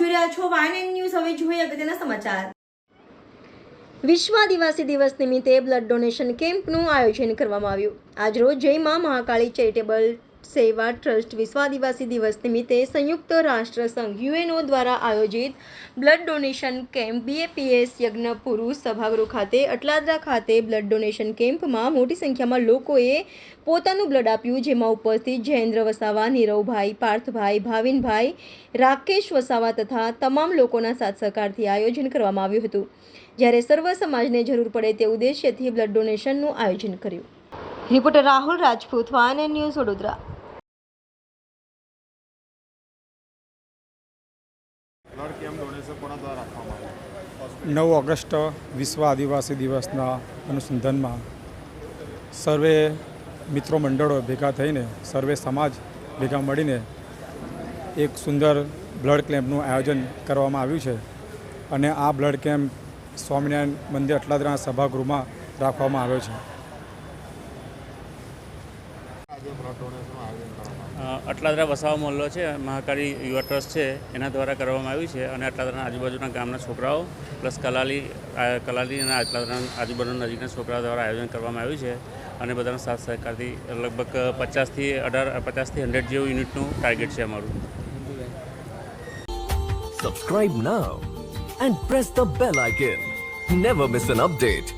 જોઈ રહ્યા છો YNN ન્યૂઝ। હવે જોઈએ અગત્યના સમાચાર। વિશ્વ આદિવાસી દિવસ નિમિત્તે બ્લડ ડોનેશન કેમ્પનું આયોજન કરવામાં આવ્યું। આજરોજ જય મા મહાકાળી ચેરિટેબલ સેવા ટ્રસ્ટ વિશ્વ આદિવાસી દિવસ નિમિત્તે સંયુક્ત રાષ્ટ્ર સંઘ UNO દ્વારા આયોજિત બ્લડ ડોનેશન કેમ્પ BAPS યજ્ઞ પુરુષ સભાગૃહ ખાતે અટલાદરા ખાતે બ્લડ ડોનેશન કેમ્પમાં મોટી સંખ્યામાં લોકોએ પોતાનું બ્લડ આપ્યું, જેમાં ઉપસ્થિત જયેન્દ્ર વસાવા, નીરવભાઈ, પાર્થભાઈ, ભાવિનભાઈ, રાકેશ વસાવા તથા તમામ લોકોના સાથ સહકારથી આયોજન કરવામાં આવ્યું હતું, જ્યારે સર્વ સમાજને જરૂર પડે તે ઉદ્દેશ્યથી બ્લડ ડોનેશનનું આયોજન કર્યું। Reporter Rahul Rajput, YNN news, Vadodara. 9 August વિશ્વ આદિવાસી દિવસના અનુસંધાનમાં સર્વે મિત્રો મંડળો ભેગા થઈને સર્વે સમાજ ભેગા મળીને એક સુંદર બ્લડ કેમ્પનું આયોજન કરવામાં આવ્યું છે અને આ બ્લડ કેમ્પ સ્વામિનારાયણ મંદિર અટલાદરા સભાગૃહમાં રાખવામાં આવ્યો છે। અટલાદરા વસાવા મોહલ્લો છે, મહાકાળી યુવા ટ્રસ્ટ છે, એના દ્વારા કરવામાં આવ્યું છે અને અટલાદરાના આજુબાજુના ગામના છોકરાઓ પ્લસ કલાલી અને અટલાદરાના આજુબાજુના નજીકના છોકરાઓ દ્વારા આયોજન કરવામાં આવ્યું છે અને બધાના સાથ સહકારથી લગભગ 50 થી 100 જેવું યુનિટનું ટાર્ગેટ છે અમારું। Subscribe now and press the bell icon. Never miss an update.